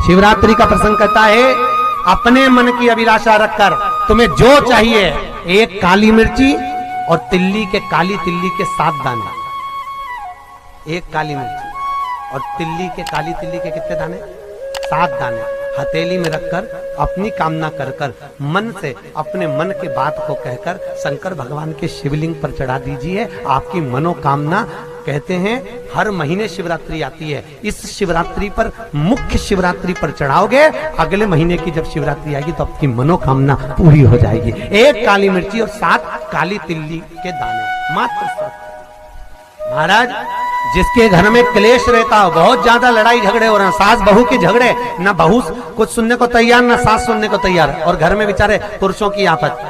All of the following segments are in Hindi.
शिवरात्रि का प्रसंग कहता है, अपने मन की अभिलाषा रखकर तुम्हें जो चाहिए, एक काली मिर्ची और काली तिल्ली के 7 दाने। एक काली मिर्ची और काली तिल्ली के कितने दाने? 7 दाने हथेली में रखकर अपनी कामना कर कर मन से अपने मन के बात को कहकर शंकर भगवान के शिवलिंग पर चढ़ा दीजिए। आपकी मनोकामना, कहते हैं हर महीने शिवरात्रि आती है, इस शिवरात्रि पर, मुख्य शिवरात्रि पर चढ़ाओगे, अगले महीने की जब शिवरात्रि आएगी तो आपकी मनोकामना पूरी हो जाएगी। एक काली मिर्ची और 7 काली तिल्ली के दाने, मात्र 7। महाराज, जिसके घर में क्लेश रहता हो, बहुत ज्यादा लड़ाई झगड़े हो रहे हैं, सास बहू के झगड़े, ना बहू कुछ सुनने को तैयार ना सास सुनने को तैयार, और घर में बेचारे पुरुषों की आपत,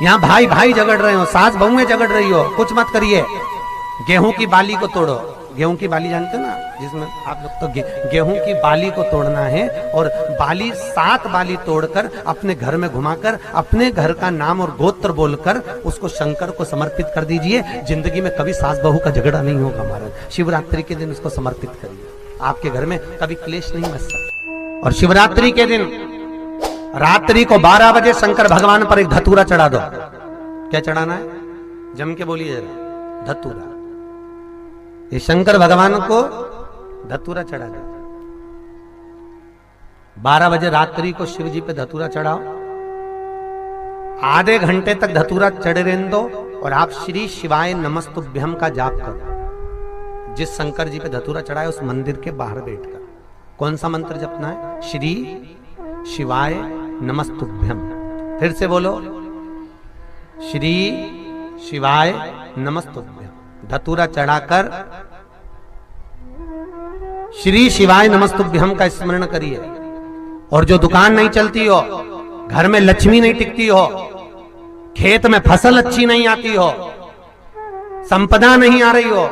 यहाँ भाई भाई झगड़ रहे हो, सास बहुएं झगड़ रही हो, कुछ मत करिए। गेहूं की बाली को तोड़ो। गेहूं की बाली जानते हो ना, जिसमें आप लोग तो गेहूं की बाली को तोड़ना है, और बाली 7 बाली तोड़कर अपने घर में घुमाकर अपने घर का नाम और गोत्र बोलकर उसको शंकर को समर्पित कर दीजिए। जिंदगी में कभी सास बहू का झगड़ा नहीं होगा महाराज। शिवरात्रि के दिन उसको समर्पित करिए, आपके घर में कभी क्लेश नहीं बच सकता। और शिवरात्रि के दिन रात्रि को 12 बजे शंकर भगवान पर एक धतूरा चढ़ा दो। क्या चढ़ाना है? जम के बोलिए जरा। धतूरा। ये शंकर भगवान को धतूरा चढ़ा दो। 12 बजे रात्रि को शिव जी पे धतूरा चढ़ाओ। आधे घंटे तक धतूरा चढ़े रहने दो और आप श्री शिवाय नमस्तुभ्यम का जाप करो। जिस शंकर जी पे धतूरा चढ़ाए उस मंदिर के बाहर बैठकर कौन सा मंत्र जपना है? श्री शिवाय नमस्तुभ्यम। फिर से बोलो, श्री शिवाय नमस्तुभ्यम। धतूरा चढ़ाकर श्री शिवाय नमस्तुभ्यम का स्मरण करिए। और जो दुकान नहीं चलती हो, घर में लक्ष्मी नहीं टिकती हो, खेत में फसल अच्छी नहीं आती हो, संपदा नहीं आ रही हो,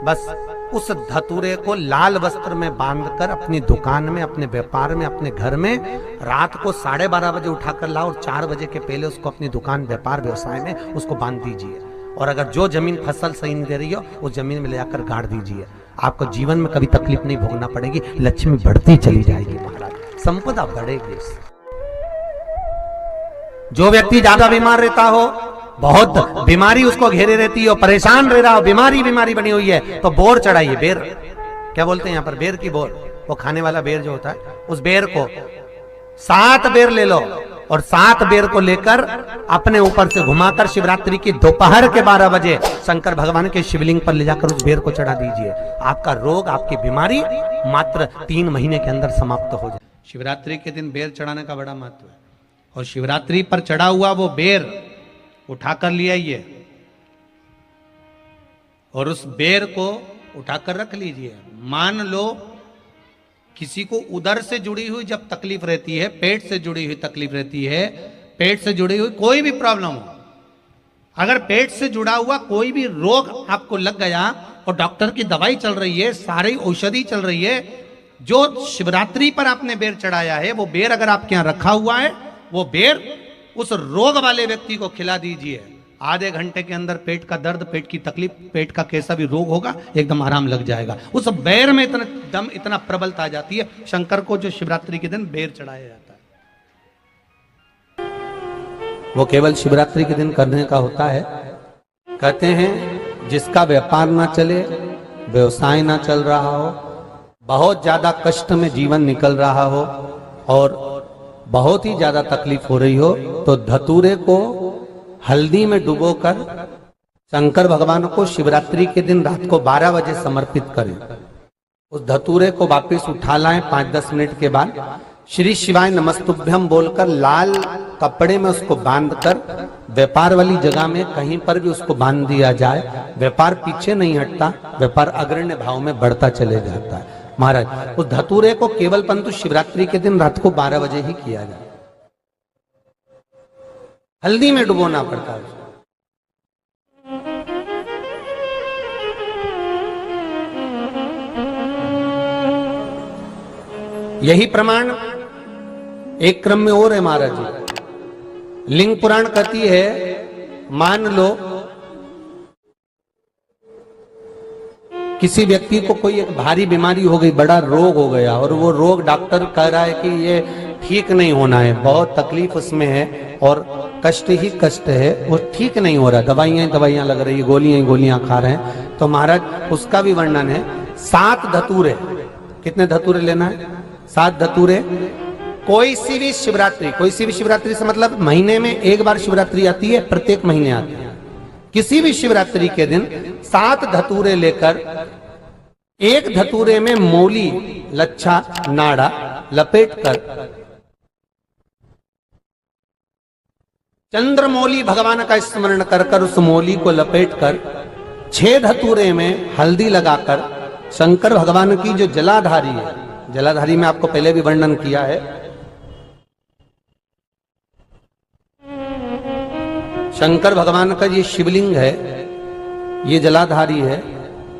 बस उस धतूरे को लाल वस्त्र में बांधकर अपनी दुकान में, अपने व्यापार में, अपने घर में रात को 12:30 बजे उठाकर लाओ और 4 बजे के पहले उसको अपनी दुकान, व्यापार, व्यवसाय में उसको बांध दीजिए। और अगर जो जमीन फसल सही नहीं दे रही हो उस जमीन में ले जाकर गाड़ दीजिए। आपको जीवन में कभी तकलीफ नहीं भोगना पड़ेगी, लक्ष्मी बढ़ती चली जाएगी महाराज, संपदा बढ़ेगी। जो व्यक्ति ज्यादा बीमार रहता हो, बहुत बीमारी उसको घेरे रहती हो, परेशान रह रहा हो, बीमारी बनी हुई है, तो बोर चढ़ाइए। बेर, क्या बोलते हैं यहाँ पर? बेर की बोर, वो खाने वाला बेर जो होता है, उस बेर को 7 बेर ले लो और 7 बेर को लेकर अपने ऊपर से घुमाकर शिवरात्रि की दोपहर के 12 बजे शंकर भगवान के शिवलिंग पर ले जाकर उस बेर को चढ़ा दीजिए। आपका रोग, आपकी बीमारी मात्र 3 महीने के अंदर समाप्त हो जाए। शिवरात्रि के दिन बेर चढ़ाने का बड़ा महत्व है। और शिवरात्रि पर चढ़ा हुआ वो बेर उठाकर ले आइए और उस बेर को उठाकर रख लीजिए। मान लो किसी को उदर से जुड़ी हुई जब तकलीफ रहती है, पेट से जुड़ी हुई तकलीफ रहती है, पेट से जुड़ी हुई कोई भी प्रॉब्लम हो, अगर पेट से जुड़ा हुआ कोई भी रोग आपको लग गया और डॉक्टर की दवाई चल रही है, सारी औषधि चल रही है, जो शिवरात्रि पर आपने बेर चढ़ाया है वो बेर अगर आपके यहां रखा हुआ है, वो बेर उस रोग वाले व्यक्ति को खिला दीजिए। आधे घंटे के अंदर पेट का दर्द, पेट की तकलीफ, पेट का कैसा भी रोग होगा, एकदम आराम लग जाएगा। उस बेर में इतना दम, इतना प्रबलता आ जाती है शंकर को जो शिवरात्रि के दिन बेर चढ़ाया जाता है, वो केवल शिवरात्रि के दिन करने का होता है। कहते हैं जिसका व्यापार ना चले, व्यवसाय ना चल रहा हो, बहुत ज्यादा कष्ट में जीवन निकल रहा हो और बहुत ही ज्यादा तकलीफ हो रही हो, तो धतूरे को हल्दी में डुबोकर शंकर भगवान को शिवरात्रि के दिन रात को 12 बजे समर्पित करें। उस धतूरे को वापस उठा लाएं 5-10 मिनट के बाद, श्री शिवाय नमस्तुभ्यम बोलकर लाल कपड़े में उसको बांधकर व्यापार वाली जगह में कहीं पर भी उसको बांध दिया जाए। व्यापार पीछे नहीं हटता, व्यापार अग्रण्य भाव में बढ़ता चले जाता है। महाराज, उस धतूरे को केवल परंतु शिवरात्रि के दिन रात को 12 बजे ही किया जाए। हल्दी में डुबोना पड़ता है। यही प्रमाण एक क्रम में और है महाराज जी। लिंग पुराण कहती है, मान लो किसी व्यक्ति को कोई एक भारी बीमारी हो गई, बड़ा रोग हो गया, और वो रोग डॉक्टर कह रहा है कि ये ठीक नहीं होना है, बहुत तकलीफ उसमें है और कष्ट ही कष्ट है, वो ठीक नहीं हो रहा, दवाइयां लग रही है, गोलियां खा रहे हैं, तो महाराज उसका भी वर्णन है। 7 धतूरे, कितने धतूरे लेना है? 7 धतूरे। कोई सी भी शिवरात्रि से मतलब महीने में एक बार शिवरात्रि आती है, प्रत्येक महीने आती है। किसी भी शिवरात्रि के दिन 7 धतूरे लेकर, एक धतूरे में मौली, लच्छा, नाड़ा लपेटकर चंद्रमौली भगवान का स्मरण कर उस मौली को लपेटकर 6 धतूरे में हल्दी लगाकर शंकर भगवान की जो जलाधारी है, जलाधारी में आपको पहले भी वर्णन किया है, शंकर भगवान का ये शिवलिंग है, ये जलाधारी है,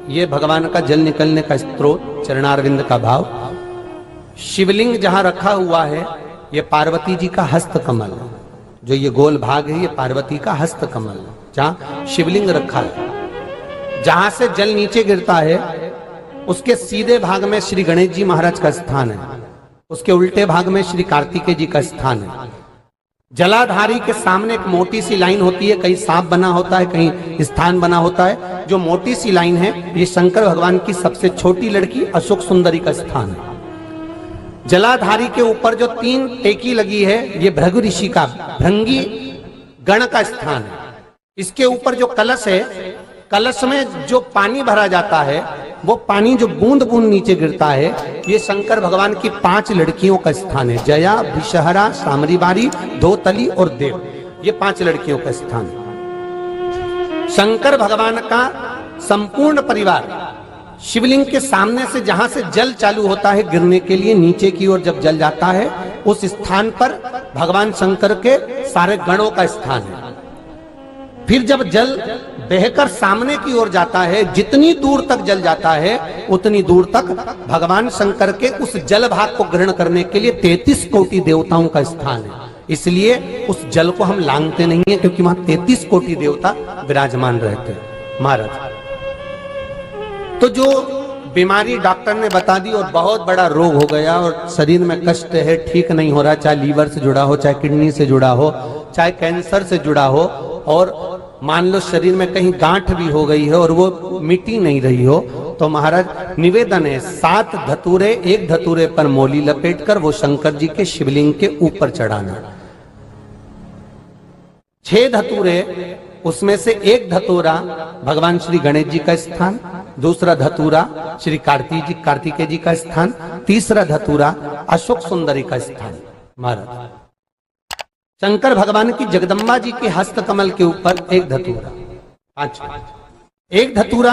ये भगवान का जल निकलने का स्रोत, चरणारविंद का भाव। शिवलिंग जहां रखा हुआ है ये पार्वती जी का हस्त कमल, जो ये गोल भाग है ये पार्वती का हस्त कमल, जहां शिवलिंग रखा है। जहां से जल नीचे गिरता है उसके सीधे भाग में श्री गणेश जी महाराज का स्थान है, उसके उल्टे भाग में श्री कार्तिकेय जी का स्थान है। जलाधारी के सामने एक मोटी सी लाइन होती है, कहीं सांप बना होता है, कहीं स्थान बना होता है। जो मोटी सी लाइन है ये शंकर भगवान की सबसे छोटी लड़की अशोक सुंदरी का स्थान है। जलाधारी के ऊपर जो 3 टेकी लगी है ये भृगु ऋषि का, भृंगी गण का स्थान है। इसके ऊपर जो कलश है, कलश में जो पानी भरा जाता है वो पानी जो बूंद बूंद नीचे गिरता है ये शंकर भगवान की 5 लड़कियों का स्थान है, जया, विषहरा, सामरीबारी, धोतली और देव, ये 5 लड़कियों का स्थान है। शंकर भगवान का संपूर्ण परिवार शिवलिंग के सामने से, जहां से जल चालू होता है गिरने के लिए नीचे की ओर जब जल जाता है, उस स्थान पर भगवान शंकर के सारे गणों का स्थान है। फिर जब जल बहकर सामने की ओर जाता है, जितनी दूर तक जल जाता है उतनी दूर तक भगवान शंकर के उस जल भाग को ग्रहण करने के लिए 33 कोटि देवताओं का स्थान है। इसलिए उस जल को हम लांघते नहीं है, क्योंकि वहां 33 कोटि देवता विराजमान रहते हैं महाराज। तो जो बीमारी डॉक्टर ने बता दी और बहुत बड़ा रोग हो गया और शरीर में कष्ट है, ठीक नहीं हो रहा, चाहे लीवर से जुड़ा हो, चाहे किडनी से जुड़ा हो, चाहे कैंसर से जुड़ा हो, और मान लो शरीर में कहीं गांठ भी हो गई है और वो मिटी नहीं रही हो, तो महाराज निवेदन है 7 धतूरे, एक धतूरे पर मौली लपेटकर वो शंकर जी के शिवलिंग के ऊपर चढ़ाना। 6 धतूरे, उसमें से एक धतूरा भगवान श्री गणेश जी का स्थान, दूसरा धतूरा श्री कार्तिकेय जी का स्थान, तीसरा धतूरा अशोक सुंदरी का स्थान। महाराज शंकर भगवान की जगदम्बा जी के हस्त कमल के ऊपर एक धतूरा, एक धतूरा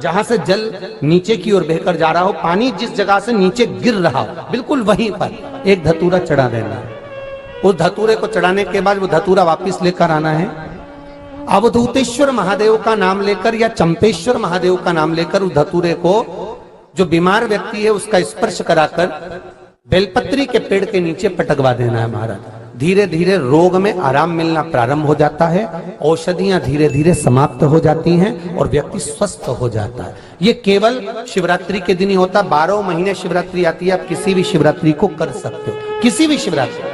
जहां से जल नीचे की ओर बहकर जा रहा हो, पानी जिस जगह से नीचे गिर रहा हो बिल्कुल वहीं पर एक धतूरा चढ़ा देना है। उस धतूरे को चढ़ाने के बाद वो धतूरा वापस लेकर आना है, अवधूतेश्वर महादेव का नाम लेकर या चंपेश्वर महादेव का नाम लेकर उस धतूरे को, जो बीमार व्यक्ति है उसका स्पर्श कराकर बेलपत्री के पेड़ के नीचे पटकवा देना है महाराज। धीरे धीरे रोग में आराम मिलना प्रारंभ हो जाता है, औषधियां धीरे धीरे समाप्त हो जाती हैं और व्यक्ति स्वस्थ हो जाता है। ये केवल शिवरात्रि के दिन ही होता, 12 महीने शिवरात्रि आती है, आप किसी भी शिवरात्रि को कर सकते हो, किसी भी शिवरात्रि।